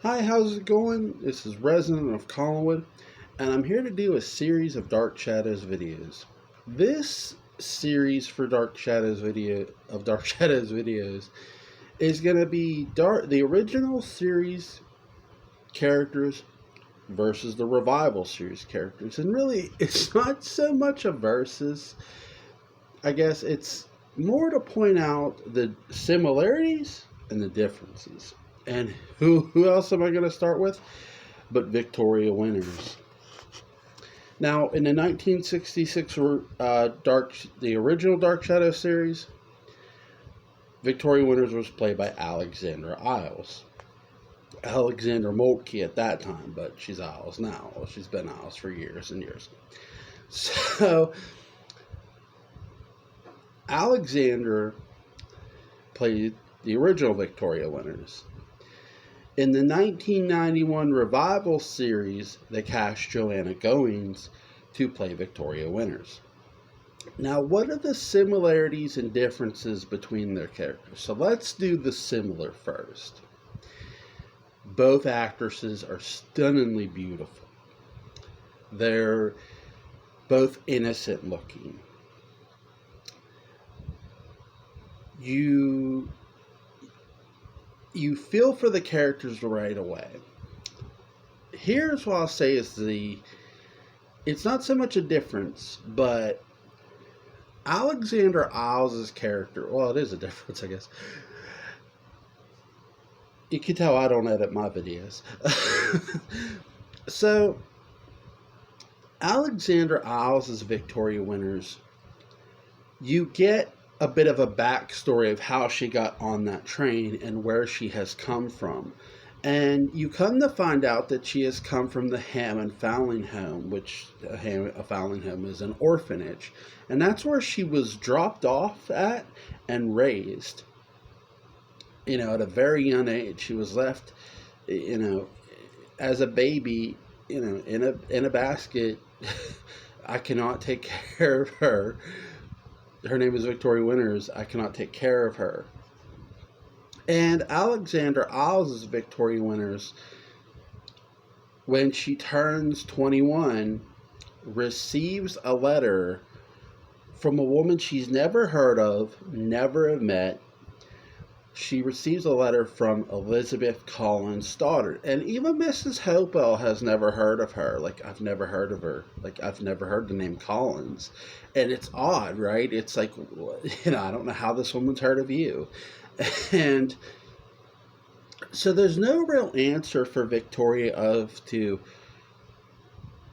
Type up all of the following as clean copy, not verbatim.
Hi, how's it going? This is Resident of Collinwood, and I'm here to do a series of Dark Shadows videos. This series for Dark Shadows videos is going to be the original series characters versus the revival series characters. And really, it's not so much a versus. I guess it's more to point out the similarities and the differences. And who else am I going to start with? But Victoria Winters. Now, in the 1966 the original Dark Shadow series, Victoria Winters was played by Alexandra Isles. Alexandra Moltke at that time, but she's Isles now. Well, she's been Isles for years and years. So, Alexandra played the original Victoria Winters. In the 1991 revival series, they cast Joanna Goings to play Victoria Winters. Now, what are the similarities and differences between their characters? So let's do the similar first. Both actresses are stunningly beautiful. They're both innocent looking. You feel for the characters right away. Here's what I'll say is it's not so much a difference, but Alexandra Isles' character, well, it is a difference, I guess. You can tell I don't edit my videos. So, Alexandra Isles' Victoria Winters, you get a bit of a backstory of how she got on that train and where she has come from. And you come to find out that she has come from the Hammond Fowling Home, which a Fowling Home is an orphanage. And that's where she was dropped off at and raised. At a very young age. She was left, as a baby, in a basket. I cannot take care of her. Her name is Victoria Winters. I cannot take care of her. And Alexandra Isles' Victoria Winters, when she turns 21, receives a letter from a woman she's never heard of, never met. She receives a letter from Elizabeth Collins Stoddard. And even Mrs. Hopewell has never heard of her. I've never heard of her. I've never heard the name Collins. And it's odd, right? It's like, I don't know how this woman's heard of you. And so there's no real answer for Victoria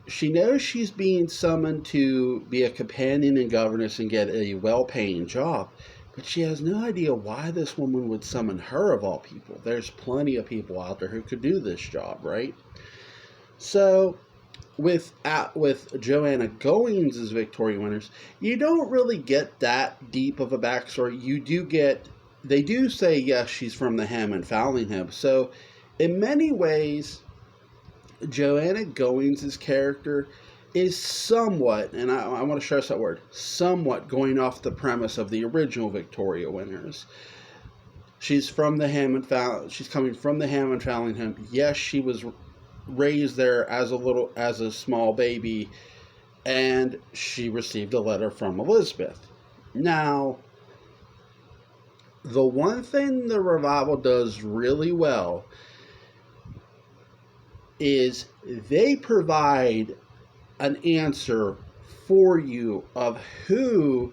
she knows she's being summoned to be a companion and governess and get a well-paying job. But she has no idea why this woman would summon her of all people. There's plenty of people out there who could do this job, right? So, with Joanna Goings as Victoria Winters, you don't really get that deep of a backstory. They do say, yes, she's from the Hammond Fowling Home. So, in many ways, Joanna Goings' character is somewhat, and I want to stress that word, somewhat going off the premise of the original Victoria Winters. She's coming from the Hammond Fowling Home. Yes, she was raised there as a small baby, and she received a letter from Elizabeth. Now, the one thing the revival does really well is they provide an answer for you of who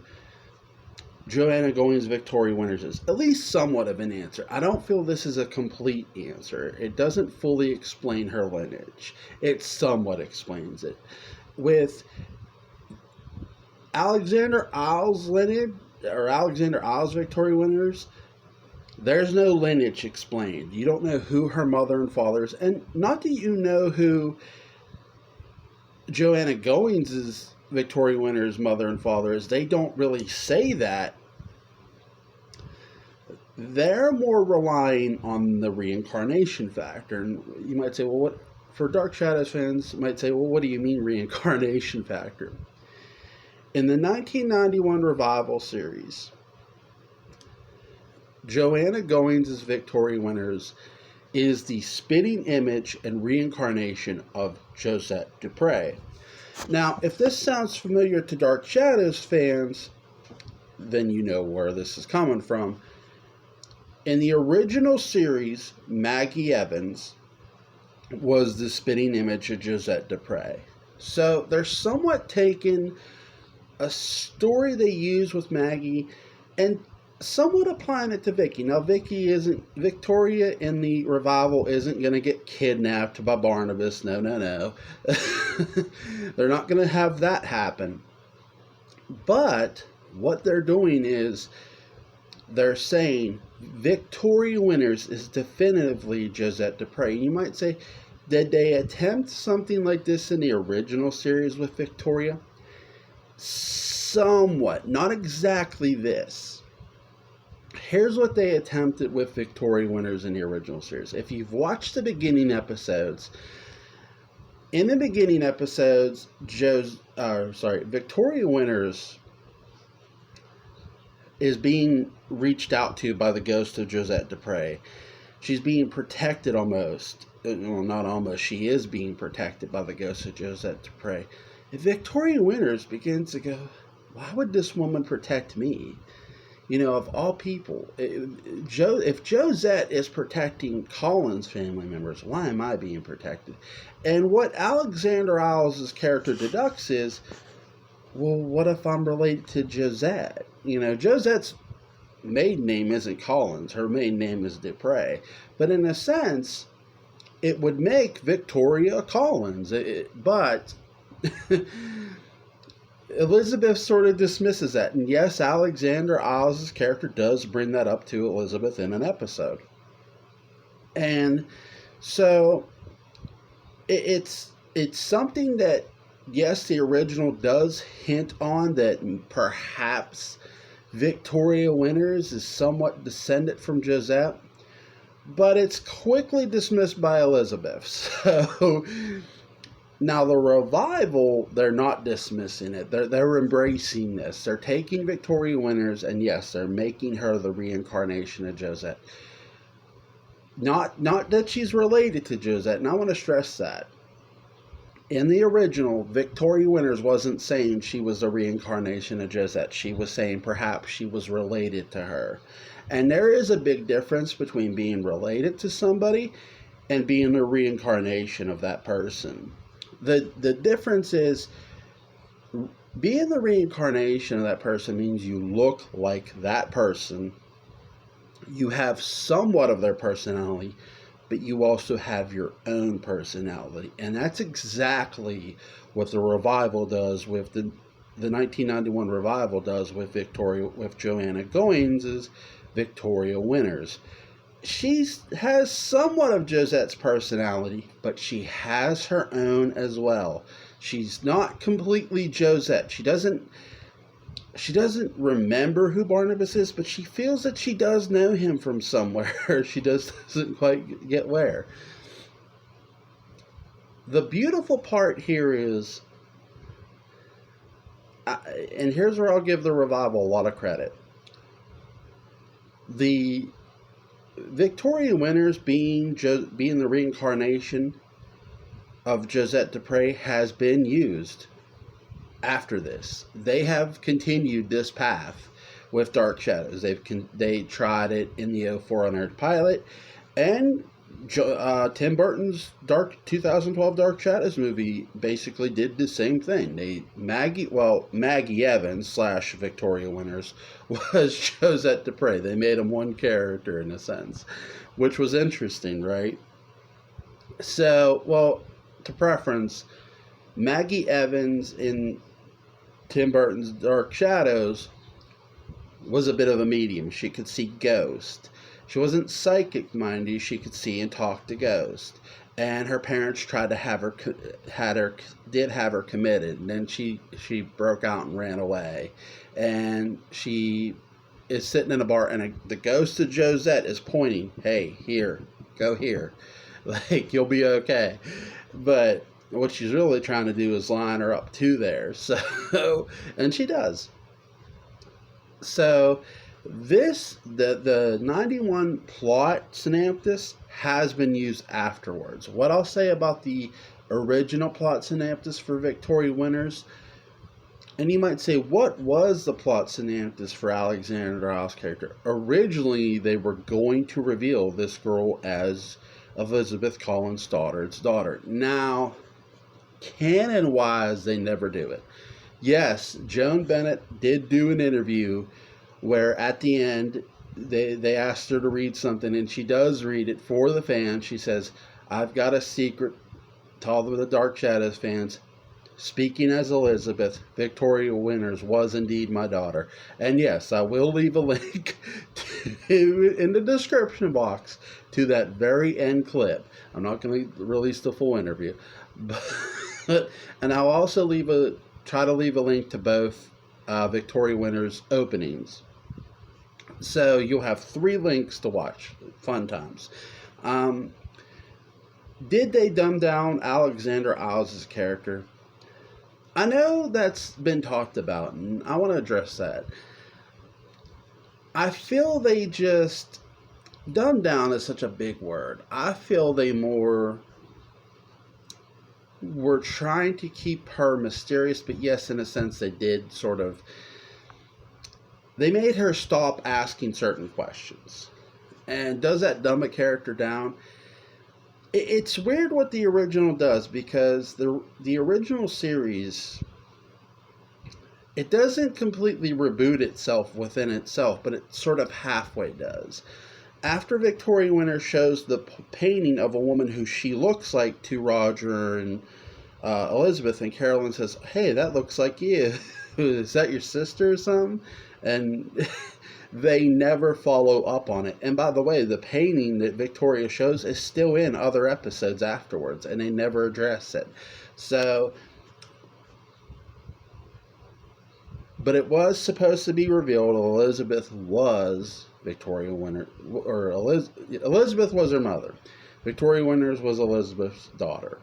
Joanna Goings Victoria Winters is. At least somewhat of an answer. I don't feel this is a complete answer. It doesn't fully explain her lineage. It somewhat explains it. With Alexandra Isles lineage, or Alexandra Isles Victoria Winters, there's no lineage explained. You don't know who her mother and father is. And not that you know who Joanna Goings' Victoria Winters' mother and father is. They don't really say that. They're more relying on the reincarnation factor. And you might say, well, for Dark Shadows fans, might say, well, what do you mean reincarnation factor? In the 1991 revival series, Joanna Goings' Victoria Winters is the spitting image and reincarnation of Josette Dupre. Now, if this sounds familiar to Dark Shadows fans, then you know where this is coming from. In the original series, Maggie Evans was the spitting image of Josette Dupre. So they're somewhat taking a story they use with Maggie and somewhat applying it to Vicky. Now, Victoria in the revival isn't going to get kidnapped by Barnabas. No. They're not going to have that happen. But what they're doing is they're saying Victoria Winters is definitively Josette Dupre. You might say, did they attempt something like this in the original series with Victoria? Somewhat. Not exactly this. Here's what they attempted with Victoria Winters in the original series. If you've watched the beginning episodes, in the beginning episodes, Victoria Winters is being reached out to by the ghost of Josette Dupre. She's being protected almost. Well, not almost. She is being protected by the ghost of Josette Dupre. And Victoria Winters begins to go, why would this woman protect me? You know, of all people, if Josette is protecting Colin's family members, why am I being protected? And what Alexander Isles' character deducts is, well, what if I'm related to Josette? You know, Josette's maiden name isn't Collins. Her maiden name is Dupre. But in a sense, it would make Victoria Collins. But Elizabeth sort of dismisses that. And yes, Alexander Isles' character does bring that up to Elizabeth in an episode. And so it's something that, yes, the original does hint on that perhaps Victoria Winters is somewhat descendant from Josette, but it's quickly dismissed by Elizabeth. So now the revival, they're not dismissing it. They're embracing this. They're taking Victoria Winters, and yes, they're making her the reincarnation of Josette. Not that she's related to Josette, and I want to stress that. In the original, Victoria Winters wasn't saying she was the reincarnation of Josette. She was saying perhaps she was related to her. And there is a big difference between being related to somebody and being a reincarnation of that person. The difference is, being the reincarnation of that person means you look like that person. You have somewhat of their personality, but you also have your own personality. And that's exactly what the revival does with the 1991 revival does with Joanna Goins' Victoria Winters. She has somewhat of Josette's personality, but she has her own as well. She's not completely Josette. She doesn't remember who Barnabas is, but she feels that she does know him from somewhere. She doesn't quite get where. The beautiful part here is, and here's where I'll give the revival a lot of credit. The Victoria Winters being the reincarnation of Josette Dupre has been used after this. They have continued this path with Dark Shadows. They tried it in the 04 Unearthed pilot, and Tim Burton's 2012 Dark Shadows movie basically did the same thing. Maggie Evans / Victoria Winters was Josette Dupre. They made him one character in a sense, which was interesting, right? So, well, to preference, Maggie Evans in Tim Burton's Dark Shadows was a bit of a medium. She could see ghosts. She wasn't psychic, mind you. She could see and talk to ghosts. And her parents tried to have her committed. And then she broke out and ran away. And she is sitting in a bar, and the ghost of Josette is pointing, "Hey, here, go here. Like, you'll be okay." But what she's really trying to do is line her up to there. So, and she does. So The 91 plot synopsis has been used afterwards. What I'll say about the original plot synopsis for Victoria Winters, and you might say, what was the plot synopsis for Alexander Isles' character? Originally, they were going to reveal this girl as Elizabeth Collins Stoddard's daughter. Now, canon-wise, they never do it. Yes, Joan Bennett did do an interview where at the end they asked her to read something, and she does read it for the fans. She says, "I've got a secret to all of the Dark Shadows fans. Speaking as Elizabeth, Victoria Winters was indeed my daughter." And yes, I will leave a link in the description box to that very end clip. I'm not going to release the full interview, but and I'll also try to leave a link to both Victoria Winters' openings. So you'll have 3 links to watch. Fun times. Did they dumb down Alexander Isles' character? I know that's been talked about, and I want to address that. I feel they just... Dumb down is such a big word. I feel they more were trying to keep her mysterious, but yes, in a sense, they did sort of... They made her stop asking certain questions. And does that dumb a character down? It's weird what the original does, because the original series, it doesn't completely reboot itself within itself, but it sort of halfway does. After Victoria Winters shows the painting of a woman who she looks like to Roger and Elizabeth, and Carolyn says, "Hey, that looks like you. Is that your sister or something?" And they never follow up on it. And by the way, the painting that Victoria shows is still in other episodes afterwards, and they never address it. So, but it was supposed to be revealed Elizabeth was Victoria Winters, or Elizabeth was her mother. Victoria Winters was Elizabeth's daughter.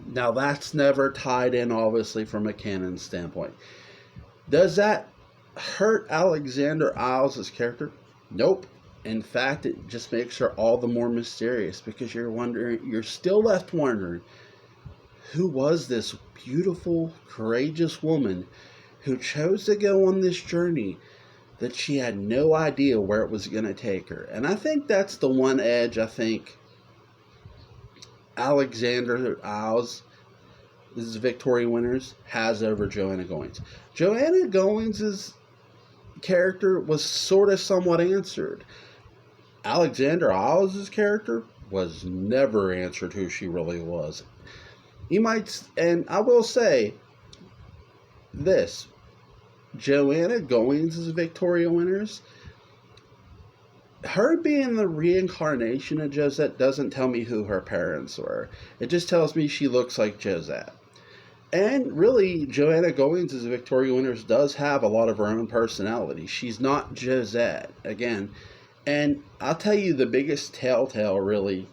Now, that's never tied in, obviously, from a canon standpoint. Does that hurt Alexander Isles' character? Nope. In fact, it just makes her all the more mysterious, because you're still left wondering, who was this beautiful, courageous woman who chose to go on this journey that she had no idea where it was going to take her? And I think that's the one edge I think Alexander Isles, this is Victoria Winters, has over Joanna Goins. Joanna Goins' character was sort of somewhat answered. Alexander Isles' character was never answered who she really was. You might, and I will say this, Joanna Goins' Victoria Winters, her being the reincarnation of Josette doesn't tell me who her parents were. It just tells me she looks like Josette. And really, Joanna Goins' Victoria Winters does have a lot of her own personality. She's not Josette, again. And I'll tell you the biggest telltale, really.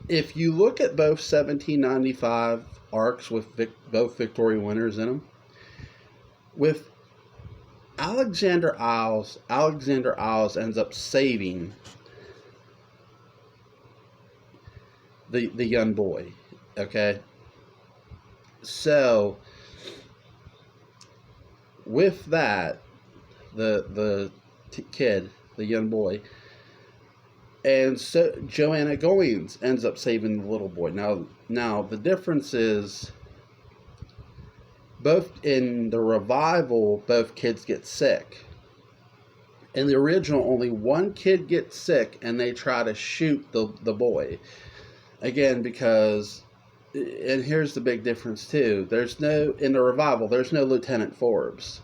If you look at both 1795 arcs with both Victoria Winters in them, with Alexander Isles ends up saving the young boy, okay? So, with that, the kid, the young boy, and so Joanna Goins ends up saving the little boy. Now the difference is, both in the revival, both kids get sick. In the original, only one kid gets sick, and they try to shoot the boy. Again, because, and here's the big difference too, in the revival, there's no Lieutenant Forbes.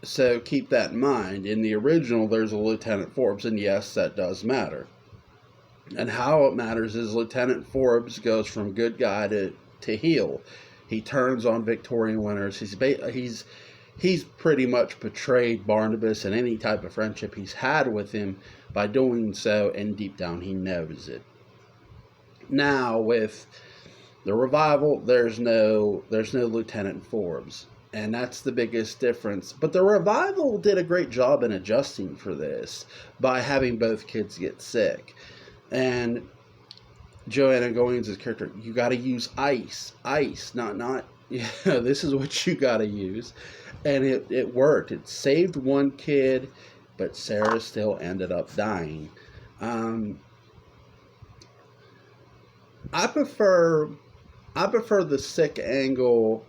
So keep that in mind. In the original, there's a Lieutenant Forbes, and yes, that does matter. And how it matters is Lieutenant Forbes goes from good guy to heel. He turns on Victoria Winters. He's pretty much betrayed Barnabas and any type of friendship he's had with him by doing so, and deep down he knows it. Now with the revival, there's no Lieutenant Forbes. And that's the biggest difference. But the revival did a great job in adjusting for this by having both kids get sick. And Joanna Goings' character, you got to use ice, not. Yeah, this is what you got to use, and it worked. It saved one kid, but Sarah still ended up dying. Um, I prefer I prefer the sick angle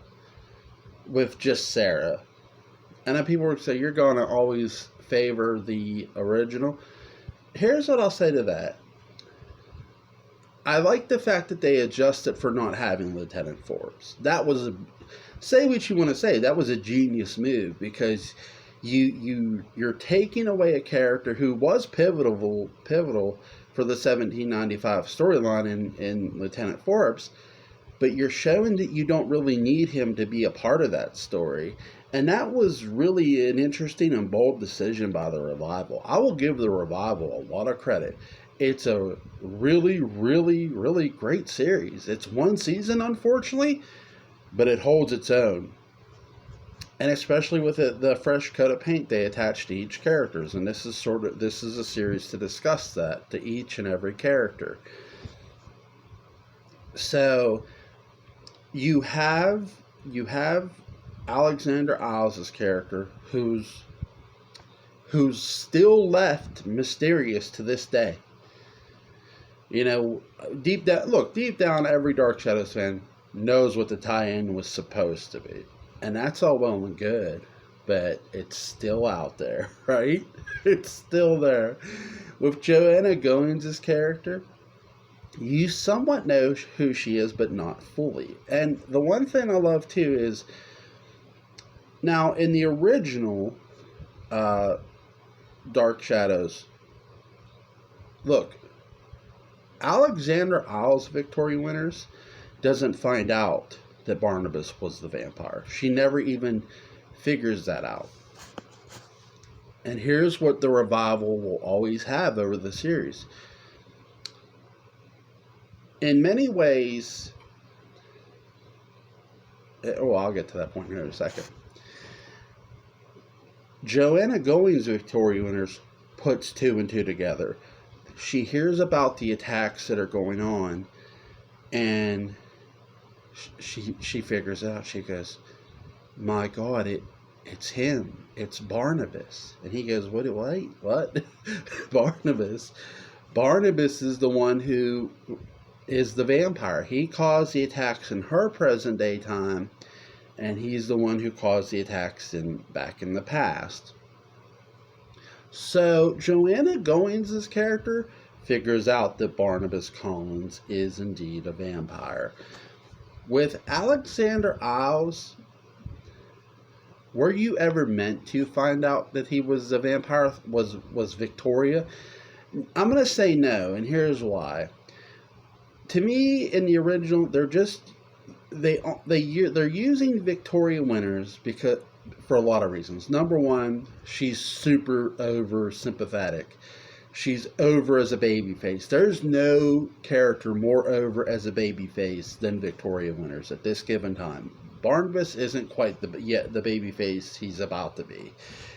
with just Sarah. And then people would say you're gonna always favor the original. Here's what I'll say to that. I like the fact that they adjusted for not having Lieutenant Forbes. That was say what you want to say. That was a genius move because you're taking away a character who was pivotal for the 1795 storyline in Lieutenant Forbes, but you're showing that you don't really need him to be a part of that story. And that was really an interesting and bold decision by the Revival. I will give the Revival a lot of credit. It's a really, really, really great series. It's one season, unfortunately, but it holds its own. And especially with the fresh coat of paint they attach to each characters. And this is a series to discuss that to each and every character. So you have Alexander Isles' character who's still left mysterious to this day. You know, deep down, every Dark Shadows fan knows what the tie-in was supposed to be, and that's all well and good, but it's still out there, right? It's still there. With Joanna Goins' character, you somewhat know who she is, but not fully. And the one thing I love too is now in the original Dark Shadows, look, Alexander Isles Victoria Winters doesn't find out that Barnabas was the vampire. She never even figures that out. And here's what the Revival will always have over the series. In many ways, I'll get to that point here in a second. Joanna Goins' Victoria Winters puts two and two together. She hears about the attacks that are going on, and she figures out. She goes, "My God, it's him. It's Barnabas." And he goes, "What? Barnabas? Barnabas is the one who is the vampire. He caused the attacks in her present day time, and he's the one who caused the attacks back in the past." So Joanna Goins' character figures out that Barnabas Collins is indeed a vampire. With Alexander Isles, were you ever meant to find out that he was a vampire? Was Victoria? I'm going to say no, and here's why. To me, in the original, they're using Victoria Winters because for a lot of reasons. Number one, she's super over sympathetic. She's over as a babyface. There's no character more over as a babyface than Victoria Winters at this given time. Barnabas isn't quite the babyface he's about to be.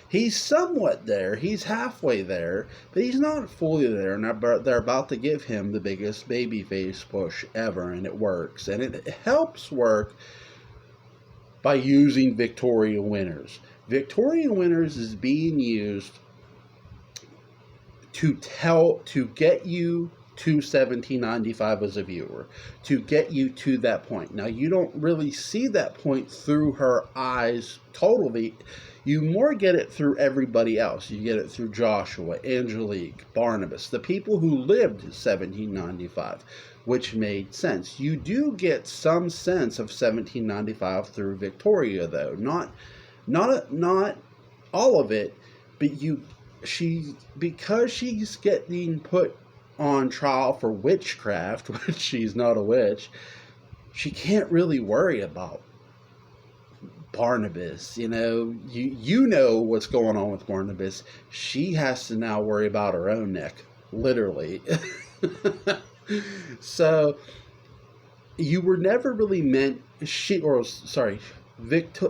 He's somewhat there. He's halfway there, but he's not fully there. And they're about to give him the biggest babyface push ever, and it works. And it helps work by using Victoria Winters. Victoria Winters is being used to get you to 1795 as a viewer, to get you to that point. Now, you don't really see that point through her eyes totally. You more get it through everybody else. You get it through Joshua, Angelique, Barnabas, the people who lived 1795, which made sense. You do get some sense of 1795 through Victoria, though. Not all of it, but because she's getting put on trial for witchcraft, which she's not a witch, she can't really worry about Barnabas. You know what's going on with Barnabas. She has to now worry about her own neck, literally. So you were never really meant.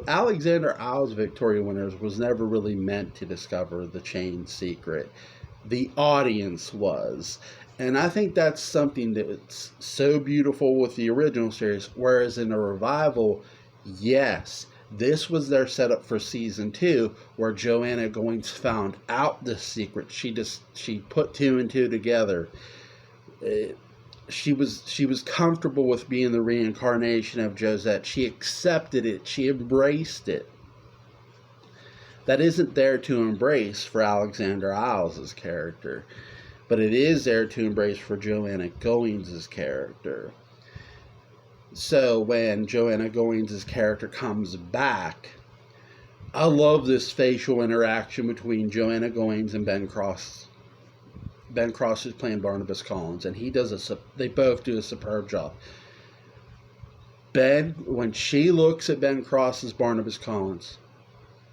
Alexander Isles Victoria Winters was never really meant to discover the chain secret. The audience was. And I think that's something that's so beautiful with the original series. Whereas in the revival, yes, this was their setup for season 2, where Joanna Goins found out the secret. She put 2 and 2 together. She was comfortable with being the reincarnation of Josette. She accepted it. She embraced it. That isn't there to embrace for Alexander Isles' character, but it is there to embrace for Joanna Goins' character. So when Joanna Goins' character comes back, I love this facial interaction between Joanna Goins and Ben Cross. Ben Cross is playing Barnabas Collins, and they both do a superb job. Ben, when she looks at Ben Cross as Barnabas Collins,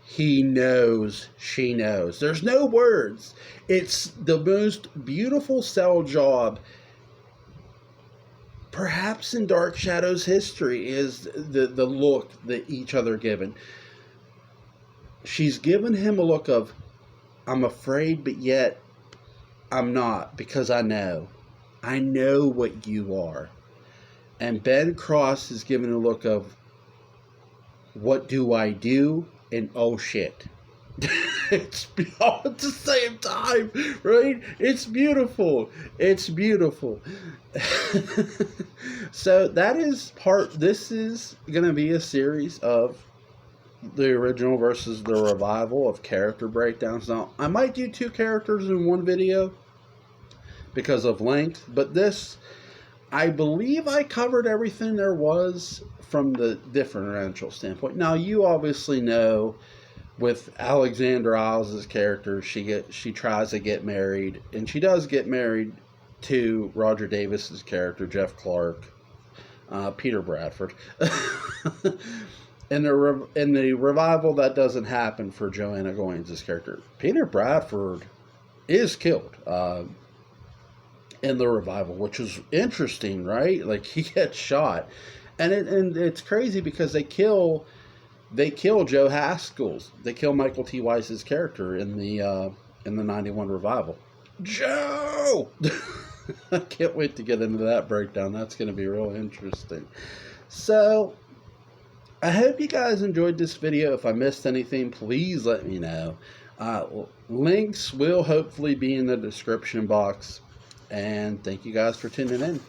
he knows she knows. There's no words. It's the most beautiful cell job perhaps in Dark Shadows history, is the look that each other given. She's given him a look of, I'm afraid, but yet I'm not, because I know what you are. And Ben Cross is given a look of, what do I do? And oh shit. It's all at the same time, right? It's beautiful. It's beautiful. So this is going to be a series of the original versus the revival of character breakdowns. Now, I might do 2 characters in one video because of length, but this, I believe I covered everything there was from the differential standpoint. Now, you obviously know with Alexander Isles' character, she tries to get married, and she does get married to Roger Davis's character, Jeff Clark, Peter Bradford. In the revival, that doesn't happen for Joanna Goins' character. Peter Bradford is killed in the revival, which is interesting, right? Like, he gets shot, and it's crazy because they kill Joe Haskell's. They kill Michael T. Weiss's character in the 91 revival. Joe! I can't wait to get into that breakdown. That's going to be real interesting. So, I hope you guys enjoyed this video. If I missed anything, please let me know. Links will hopefully be in the description box. And thank you guys for tuning in.